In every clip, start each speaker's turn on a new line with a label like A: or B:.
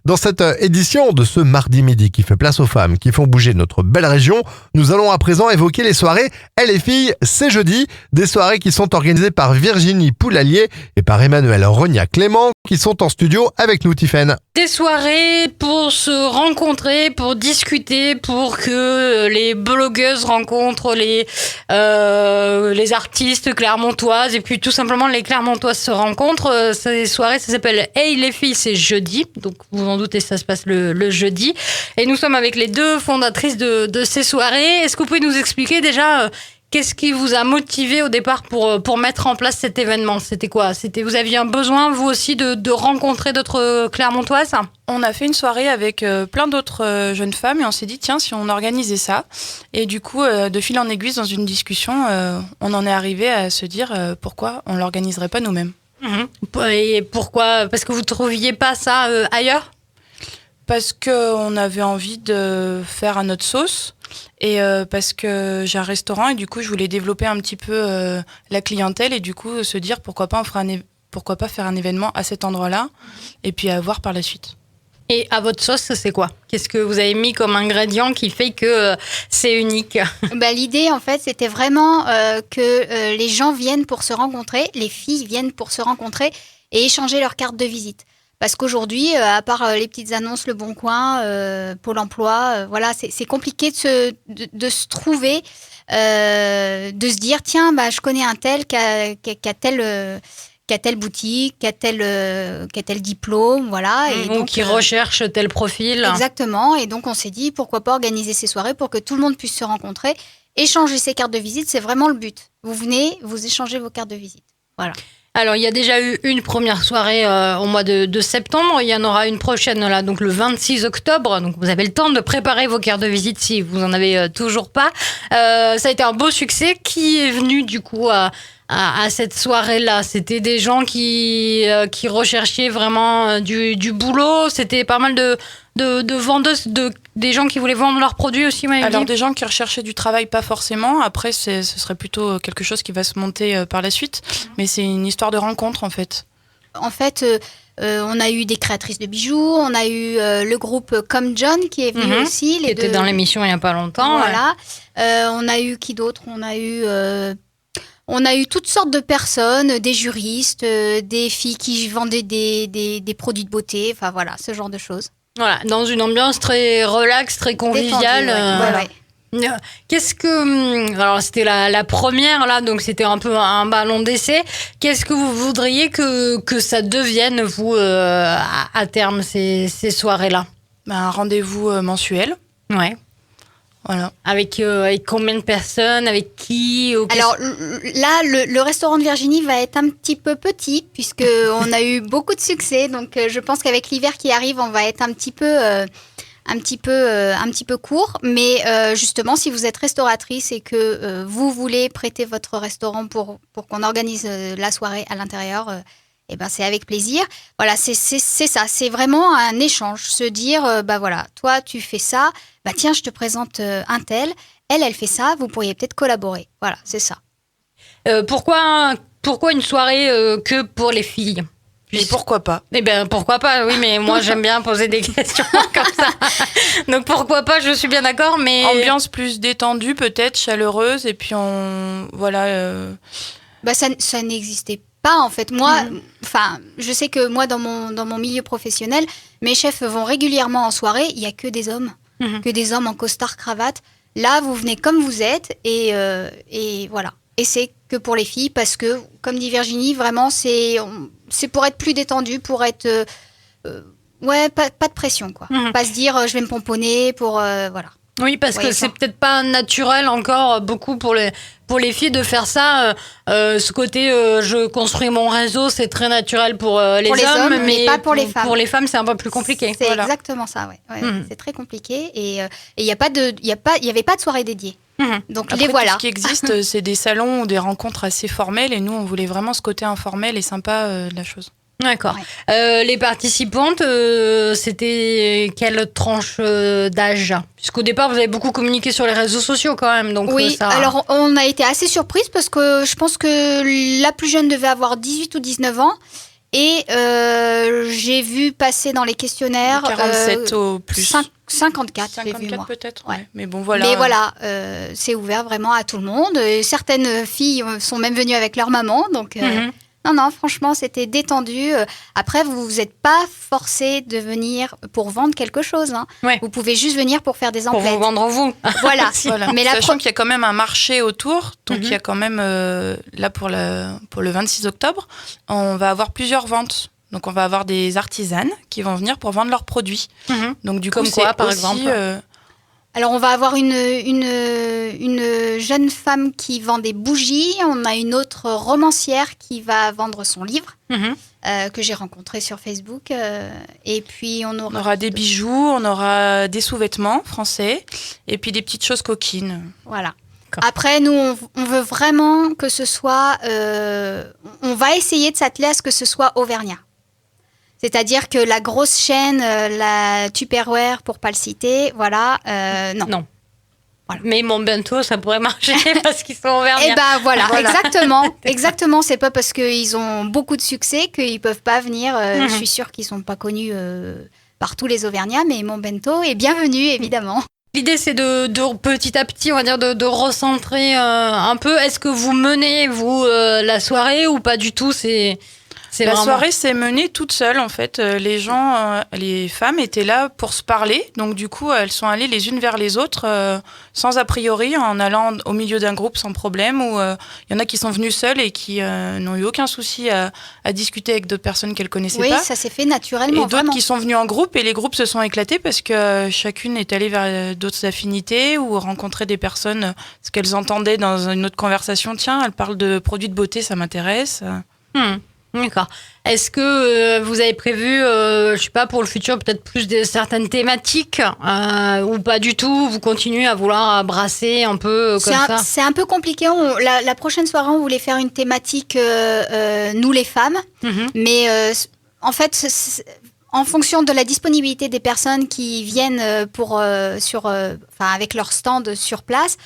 A: Dans cette édition de ce mardi midi qui fait place aux femmes qui font bouger notre belle région, nous allons à présent évoquer les soirées Et les filles, c'est jeudi. Des soirées qui sont organisées par Virginie Poulalier et par Emmanuel Rognac-Clément qui sont en studio avec nous, Tiffaine.
B: Des soirées pour se rencontrer, pour discuter, pour que les blogueuses rencontrent les artistes clermontoises et puis tout simplement les clermontoises se rencontrent. Ces soirées, ça s'appelle Hey les filles, c'est jeudi. Donc vous en doutez, ça se passe le jeudi. Et nous sommes avec les deux fondatrices de ces soirées. Est-ce que vous pouvez nous expliquer déjà qu'est-ce qui vous a motivé au départ pour mettre en place cet événement ? C'était quoi ? Vous aviez un besoin, vous aussi, de rencontrer d'autres Clermontoises ?
C: On a fait une soirée avec plein d'autres jeunes femmes et on s'est dit, tiens, si on organisait ça. Et du coup, de fil en aiguille, dans une discussion, on en est arrivé à se dire pourquoi on ne l'organiserait pas nous-mêmes.
B: Et pourquoi ? Parce que vous ne trouviez pas ça ailleurs ?
C: Parce qu'on avait envie de faire à notre sauce. Et parce que j'ai un restaurant et du coup je voulais développer un petit peu la clientèle et du coup se dire pourquoi pas faire un événement à cet endroit-là et puis à voir par la suite.
B: Et à votre sauce, c'est quoi ? Qu'est-ce que vous avez mis comme ingrédient qui fait que c'est unique ?
D: L'idée, en fait, c'était vraiment que les gens viennent pour se rencontrer, les filles viennent pour se rencontrer et échanger leurs cartes de visite. Parce qu'aujourd'hui, à part les petites annonces, Le Bon Coin, Pôle Emploi, voilà, c'est compliqué de se trouver, de se dire, tiens, je connais un tel qui a telle boutique, qui a tel diplôme, voilà. Et
B: donc qui recherche tel profil.
D: Exactement. Et donc, on s'est dit, pourquoi pas organiser ces soirées pour que tout le monde puisse se rencontrer, échanger ses cartes de visite, c'est vraiment le but. Vous venez, vous échangez vos cartes de visite. Voilà.
B: Alors, il y a déjà eu une première soirée au mois de septembre. Il y en aura une prochaine, là, donc le 26 octobre. Donc, vous avez le temps de préparer vos cartes de visite si vous en avez toujours pas. Ça a été un beau succès. Qui est venu, du coup, à cette soirée-là ? C'était des gens qui recherchaient vraiment du boulot. C'était pas mal de vendeuses, des gens qui voulaient vendre leurs produits aussi.
C: Alors des gens qui recherchaient du travail, pas forcément. Après, ce serait plutôt quelque chose qui va se monter par la suite. Mais c'est une histoire de rencontre en fait.
D: En fait, on a eu des créatrices de bijoux, on a eu le groupe Comme John qui est venu aussi.
B: Qui était dans l'émission il n'y a pas longtemps.
D: Voilà. Ouais. On a eu qui d'autre ? On a eu toutes sortes de personnes, des juristes, des filles qui vendaient des produits de beauté, enfin voilà, ce genre de choses.
B: Voilà, dans une ambiance très relaxe, très conviviale.
D: Ouais.
B: Qu'est-ce que... Alors, c'était la première, là, donc c'était un peu un ballon d'essai. Qu'est-ce que vous voudriez que ça devienne, vous, à terme, ces soirées-là ?
C: Un rendez-vous mensuel.
B: Ouais.
C: Voilà.
B: Avec combien de personnes ? Avec qui ?
D: Alors là, le restaurant de Virginie va être un petit peu petit puisqu'on a eu beaucoup de succès. Donc je pense qu'avec l'hiver qui arrive, on va être un petit peu court. Mais justement, si vous êtes restauratrice et que vous voulez prêter votre restaurant pour qu'on organise la soirée à l'intérieur, c'est avec plaisir. Voilà, c'est ça. C'est vraiment un échange. Se dire, voilà, toi, tu fais ça. Tiens, je te présente un tel. Elle fait ça. Vous pourriez peut-être collaborer. Voilà, c'est ça.
B: Pourquoi une soirée que pour les filles ?
C: Et pourquoi pas ?
B: Pourquoi pas, oui, mais moi, j'aime bien poser des questions comme ça. Donc, pourquoi pas, je suis bien d'accord, mais...
C: Ambiance plus détendue, peut-être, chaleureuse, et puis
D: ça n'existait pas, en fait. Moi, je sais que moi, dans mon milieu professionnel, mes chefs vont régulièrement en soirée, il n'y a que des hommes. Que des hommes en costard cravate. Là, vous venez comme vous êtes et voilà. Et c'est que pour les filles parce que, comme dit Virginie, vraiment, c'est pour être plus détendu, pour être... pas de pression, quoi. Pas se dire, je vais me pomponner pour... voilà.
B: Oui, parce que c'est peut-être pas naturel encore beaucoup pour les filles de faire ça. Ce côté, je construis mon réseau, c'est très naturel pour les hommes, mais
D: pas pour les femmes.
B: Pour les femmes, c'est un peu plus compliqué.
D: C'est exactement ça, ouais. C'est très compliqué et il y avait pas de soirée dédiée. Donc
C: après,
D: les voilà.
C: Tout ce qui existe, c'est des salons ou des rencontres assez formelles et nous, on voulait vraiment ce côté informel et sympa de la chose.
B: D'accord. Ouais. Les participantes, c'était quelle tranche d'âge ? Puisqu'au départ, vous avez beaucoup communiqué sur les réseaux sociaux quand même. Donc
D: oui, alors on a été assez surprises parce que je pense que la plus jeune devait avoir 18 ou 19 ans Et j'ai vu passer dans les questionnaires
C: 47 au plus.
D: 54, j'ai vu
C: 54
D: moi.
C: peut-être,
D: Ouais.
C: ouais. Mais bon, voilà.
D: Mais voilà, c'est ouvert vraiment à tout le monde. Et certaines filles sont même venues avec leur maman. Donc, non, franchement, c'était détendu. Après, vous n'êtes pas forcé de venir pour vendre quelque chose. Hein.
B: Ouais.
D: Vous pouvez juste venir pour faire des
B: Pour
D: emplettes.
B: vous vendre vous.
D: Voilà.
C: Voilà.
D: Mais
C: Sachant qu'il y a quand même un marché autour, donc
B: Mhm.
C: il y a quand même, là pour le 26 octobre, on va avoir plusieurs ventes. Donc on va avoir des artisanes qui vont venir pour vendre leurs produits.
B: Mhm.
C: Donc du coup,
B: Comme quoi,
C: c'est
B: par
C: aussi,
B: exemple
D: Alors, on va avoir une jeune femme qui vend des bougies. On a une autre romancière qui va vendre son livre,
B: Mhm.
D: que j'ai rencontré sur Facebook. Et puis, on
C: on aura des bijoux, on aura des sous-vêtements français et puis des petites choses coquines.
D: Voilà.
B: D'accord.
D: Après, nous, on veut vraiment que ce soit... on va essayer de s'atteler à ce que ce soit auvergnat. C'est-à-dire que la grosse chaîne, la Tupperware, pour pas le citer, voilà, non.
B: Non.
D: Voilà.
B: Mais mon bento, ça pourrait marcher parce qu'ils sont ouverts.
D: Eh ben voilà,
C: Voilà.
D: exactement. C'est pas parce qu'ils ont beaucoup de succès qu'ils peuvent pas venir.
B: Mhm.
D: Je suis sûre qu'ils sont pas connus par tous les Auvergnats, mais mon bento est bienvenu, évidemment.
B: L'idée, c'est de petit à petit, on va dire, de recentrer un peu. Est-ce que vous menez, vous, la soirée ou pas du tout? C'est
C: La
B: vraiment...
C: soirée s'est menée toute seule en fait. Les gens, les femmes étaient là pour se parler. Donc du coup, elles sont allées les unes vers les autres sans a priori, en allant au milieu d'un groupe sans problème. Ou il y en a qui sont venues seules et qui n'ont eu aucun souci à discuter avec d'autres personnes qu'elles connaissaient
D: Oui,
C: pas.
D: ça s'est fait
C: Et
D: naturellement,
C: d'autres
D: vraiment.
C: qui sont venus en groupe et les groupes se sont éclatés parce que chacune est allée vers d'autres affinités ou rencontrer des personnes, ce qu'elles entendaient dans une autre conversation. Tiens, elle parle de produits de beauté, ça m'intéresse.
B: D'accord. Est-ce que vous avez prévu, je sais pas, pour le futur, peut-être plus de certaines thématiques ou pas du tout? Vous continuez à vouloir brasser un peu comme ça?
D: C'est un peu compliqué. La prochaine soirée, on voulait faire une thématique nous les femmes,
B: Mhm.
D: mais en fait, en fonction de la disponibilité des personnes qui viennent avec leur stand sur place,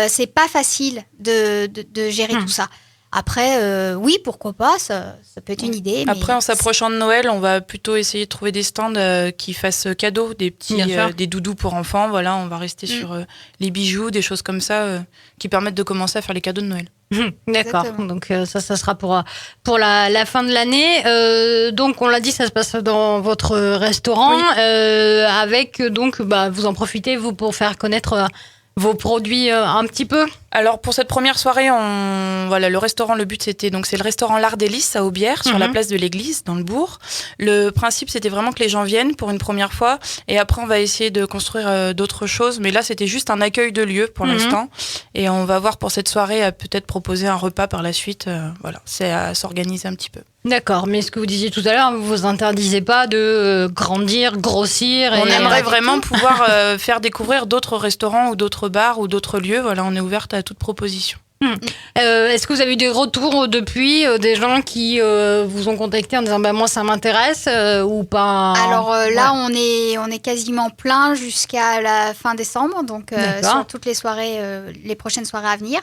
D: c'est pas facile de gérer tout ça. Après, oui, pourquoi pas, ça peut être une idée.
C: Après,
D: mais
C: en s'approchant de Noël, on va plutôt essayer de trouver des stands qui fassent cadeaux, des petits,
B: Bien sûr.
C: des doudous pour enfants. Voilà, on va rester sur les bijoux, des choses comme ça qui permettent de commencer à faire les cadeaux de Noël.
B: D'accord.
D: Exactement.
B: Donc ça sera pour la fin de l'année. Donc on l'a dit, ça se passe dans votre restaurant
C: Oui.
B: avec donc vous en profitez vous pour faire connaître vos produits un petit peu.
C: Alors pour cette première soirée, le restaurant, le but c'est le restaurant L'Art des Lys à Aubière, sur la place de l'église, dans le bourg. Le principe c'était vraiment que les gens viennent pour une première fois et après on va essayer de construire d'autres choses. Mais là c'était juste un accueil de lieu pour l'instant et on va voir pour cette soirée à peut-être proposer un repas par la suite. Voilà, c'est à s'organiser un petit peu.
B: D'accord, mais ce que vous disiez tout à l'heure, vous vous interdisez pas de grandir, grossir.
C: On
B: et,
C: aimerait vraiment pouvoir faire découvrir d'autres restaurants ou d'autres bars ou d'autres lieux. Voilà, on est ouverte à toute proposition.
B: Est-ce que vous avez eu des retours depuis des gens qui vous ont contacté en disant moi ça m'intéresse ou pas?
D: Alors là, on est quasiment plein jusqu'à la fin décembre, donc
B: D'accord.
D: sur toutes les soirées, les prochaines soirées à venir.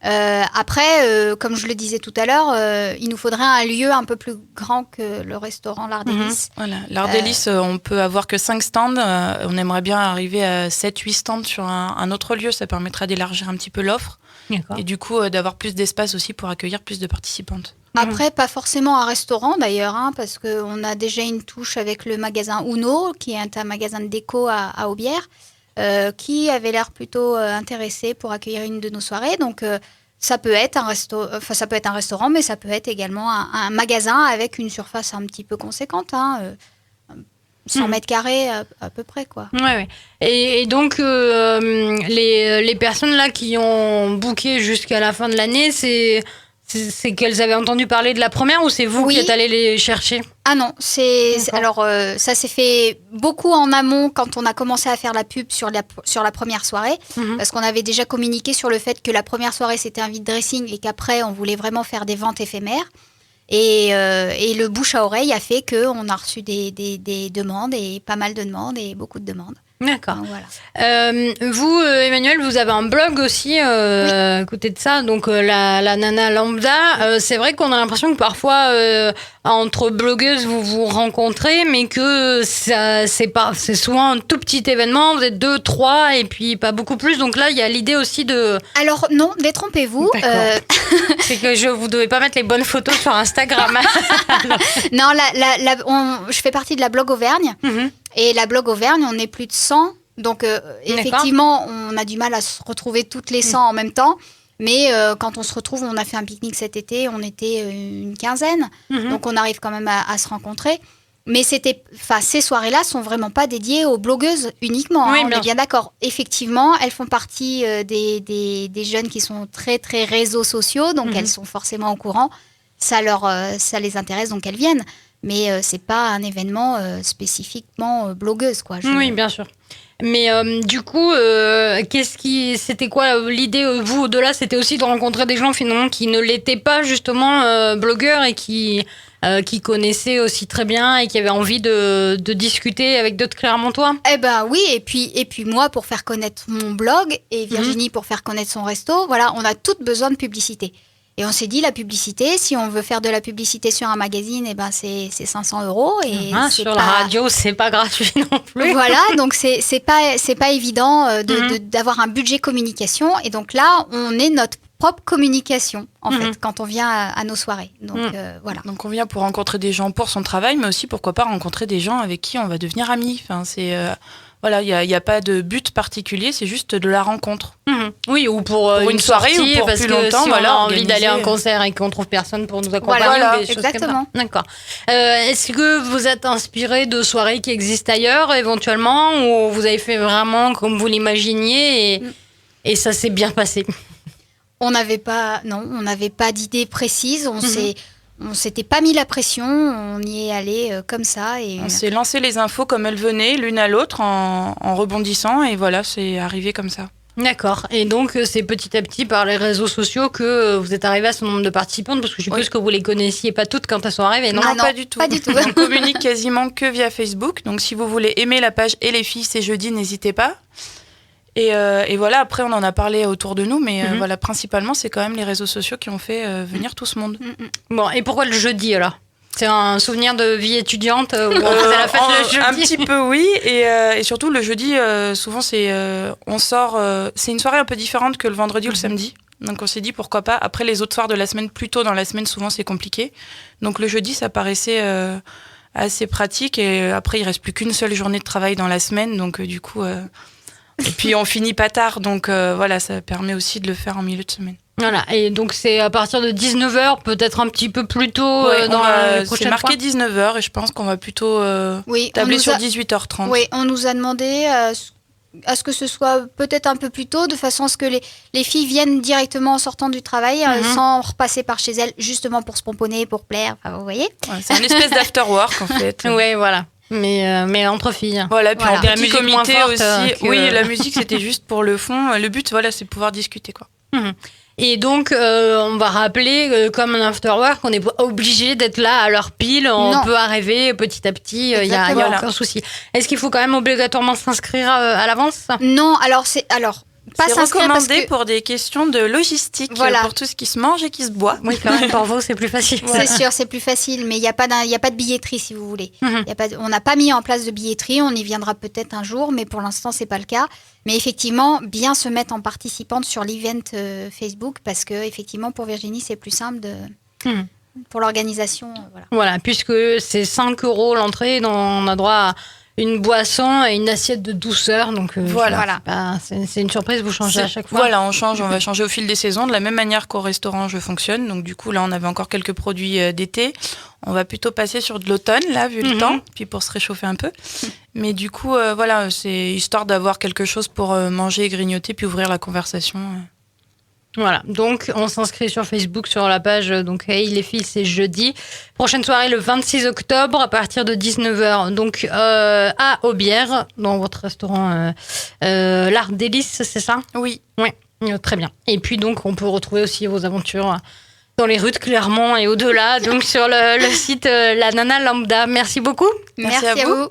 D: Après, comme je le disais tout à l'heure, il nous faudrait un lieu un peu plus grand que le restaurant L'Art des Lys.
C: Voilà, L'Art des Lys, on peut avoir que 5 stands. On aimerait bien arriver à 7-8 stands sur un autre lieu. Ça permettra d'élargir un petit peu l'offre
B: D'accord.
C: et du coup d'avoir plus d'espace aussi pour accueillir plus de participantes.
D: Après, pas forcément un restaurant d'ailleurs, hein, parce qu'on a déjà une touche avec le magasin Uno, qui est un magasin de déco à Aubière, qui avait l'air plutôt intéressé pour accueillir une de nos soirées. Donc, ça peut être ça peut être un restaurant, mais ça peut être également un magasin avec une surface un petit peu conséquente, 100 mètres carrés à peu près, quoi.
B: Ouais. Et donc, les personnes là qui ont booké jusqu'à la fin de l'année, c'est qu'elles avaient entendu parler de la première ou c'est vous
D: Oui.
B: qui êtes allé les chercher?
D: Ah non, alors ça s'est fait beaucoup en amont quand on a commencé à faire la pub sur la première soirée, parce qu'on avait déjà communiqué sur le fait que la première soirée c'était un vide dressing et qu'après on voulait vraiment faire des ventes éphémères. Et le bouche à oreille a fait qu'on a reçu des demandes et pas mal de demandes et beaucoup de demandes.
B: D'accord.
D: Donc, voilà.
B: Vous, Emmanuel, vous avez un blog aussi à côté de ça, donc la Nana Lambda. C'est vrai qu'on a l'impression que parfois, entre blogueuses, vous vous rencontrez, mais que c'est souvent un tout petit événement. Vous êtes 2, 3 et puis pas beaucoup plus. Donc là, il y a l'idée aussi de...
D: Alors non, détrompez-vous.
B: C'est que vous devez pas mettre les bonnes photos sur Instagram.
D: Non, je fais partie de la blog Auvergne. Et la blog Auvergne, on est plus de 100. Donc, effectivement, on a du mal à se retrouver toutes les 100 en même temps. Mais quand on se retrouve, on a fait un pique-nique cet été, on était une quinzaine. Donc, on arrive quand même à se rencontrer. Mais ces soirées-là sont vraiment pas dédiées aux blogueuses uniquement.
B: Oui,
D: on est bien d'accord. Effectivement, elles font partie des jeunes qui sont très, très réseaux sociaux. Donc, elles sont forcément au courant. Ça les intéresse, donc elles viennent. Mais c'est pas un événement spécifiquement blogueuse, quoi.
B: Oui, bien sûr. Mais du coup, c'était quoi l'idée, vous, au-delà, c'était aussi de rencontrer des gens finalement qui ne l'étaient pas justement blogueurs et qui connaissaient aussi très bien et qui avaient envie de discuter avec d'autres Clermontois.
D: Eh ben oui, et puis moi pour faire connaître mon blog et Virginie pour faire connaître son resto, voilà, on a toutes besoin de publicité. Et on s'est dit, la publicité, si on veut faire de la publicité sur un magazine, eh ben c'est 500 €. Et
B: sur la radio, c'est pas gratuit non plus.
D: Voilà, donc c'est pas évident d'avoir un budget communication. Et donc là, on est notre propre communication, en fait, quand on vient à nos soirées. Donc voilà.
C: Donc on vient pour rencontrer des gens pour son travail, mais aussi, pourquoi pas, rencontrer des gens avec qui on va devenir amis. Enfin, voilà, il n'y a pas de but particulier, c'est juste de la rencontre.
B: Oui, ou pour une
C: soirée
B: sortie,
C: ou pour
B: parce
C: plus
B: que
C: longtemps,
B: si
C: voilà,
B: on a envie d'aller à un
C: organiser.
B: concert et qu'on trouve personne pour nous accompagner,
D: Voilà,
B: ou des choses
D: exactement.
B: comme ça. D'accord. Est-ce que vous êtes inspiré de soirées qui existent ailleurs, éventuellement, ou vous avez fait vraiment comme vous l'imaginiez et ça s'est bien passé?
D: On n'avait pas d'idée précise, on s'était pas mis la pression, on y est allé comme ça. Et
C: On s'est lancé les infos comme elles venaient, l'une à l'autre, en rebondissant, et voilà, c'est arrivé comme ça.
B: D'accord. Et donc, c'est petit à petit par les réseaux sociaux que vous êtes arrivé à ce nombre de participantes, parce que je suppose que vous les connaissiez pas toutes quand elles sont arrivées, non?
C: Non, pas du tout.
D: Pas du tout.
C: On communique quasiment que via Facebook, donc si vous voulez aimer la page Et les filles, c'est jeudi, n'hésitez pas. Et voilà, après on en a parlé autour de nous, mais voilà, principalement c'est quand même les réseaux sociaux qui ont fait venir tout ce monde.
B: Bon, et pourquoi le jeudi alors? C'est un souvenir de vie étudiante où on faisait la fête le jeudi?
C: Un petit peu oui, et surtout le jeudi, souvent on sort, c'est une soirée un peu différente que le vendredi ou le samedi. Donc on s'est dit pourquoi pas, après les autres soirs de la semaine, plus tôt dans la semaine, souvent c'est compliqué. Donc le jeudi ça paraissait assez pratique, et après il reste plus qu'une seule journée de travail dans la semaine, donc du coup... Et puis on finit pas tard, donc voilà, ça permet aussi de le faire en milieu de semaine.
B: Voilà, et donc c'est à partir de 19h, peut-être un petit peu plus tôt
C: Ouais,
B: dans les prochaines
C: c'est marqué
B: fois.
C: 19h, et je pense qu'on va plutôt tabler sur 18h30.
D: Oui, on nous a demandé à ce que ce soit peut-être un peu plus tôt, de façon à ce que les filles viennent directement en sortant du travail, sans repasser par chez elles, justement pour se pomponner, pour plaire, enfin, vous voyez.
C: Ouais, c'est une espèce d'after-work en fait.
B: Ouais, voilà. Mais entre filles.
C: Voilà, puis
D: Voilà.
C: en
B: La
C: petit
B: musique
C: comité
B: moins forte,
C: aussi.
B: que-
C: Oui, la musique c'était juste pour le fond. Le but, voilà, c'est de pouvoir discuter, quoi.
B: Et donc, on va rappeler, comme un afterwork, on n'est pas obligé d'être là à l'heure pile. On
D: Non.
B: peut arriver petit à petit, il n'y a
D: Exactement.
B: aucun souci. Est-ce qu'il faut quand même obligatoirement s'inscrire à l'avance?
D: Non, pas
C: C'est
D: s'inscrire parce
C: recommandé
D: que...
C: pour des questions de logistique,
D: Voilà.
C: pour tout ce qui se mange et qui se boit.
B: Oui, quand même, pour vous, c'est plus facile.
D: C'est sûr, c'est plus facile, mais il n'y a pas de billetterie, si vous voulez.
B: Mhm.
D: On n'a pas mis en place de billetterie, on y viendra peut-être un jour, mais pour l'instant, c'est pas le cas. Mais effectivement, bien se mettre en participante sur l'event Facebook, parce que effectivement, pour Virginie, c'est plus simple pour l'organisation. Voilà.
B: Voilà, puisque c'est 5 € l'entrée, donc on a droit à une boisson et une assiette de douceur. Donc
C: Voilà.
B: c'est une surprise, vous changez à chaque fois.
C: Voilà, on va changer au fil des saisons, de la même manière qu'au restaurant je fonctionne. Donc du coup, là, on avait encore quelques produits d'été. On va plutôt passer sur de l'automne, là, vu le temps, puis pour se réchauffer un peu. Mais du coup, voilà, c'est histoire d'avoir quelque chose pour manger et grignoter, puis ouvrir la conversation.
B: Voilà, donc on s'inscrit sur Facebook, sur la page donc Hey les filles, c'est jeudi. Prochaine soirée le 26 octobre à partir de 19h, donc à Aubière, dans votre restaurant L'Art Délice, c'est ça?
C: Oui.
B: Oui, très bien. Et puis donc on peut retrouver aussi vos aventures dans les rues de Clermont et au-delà, donc sur le site La Nana Lambda. Merci beaucoup.
C: Merci à vous.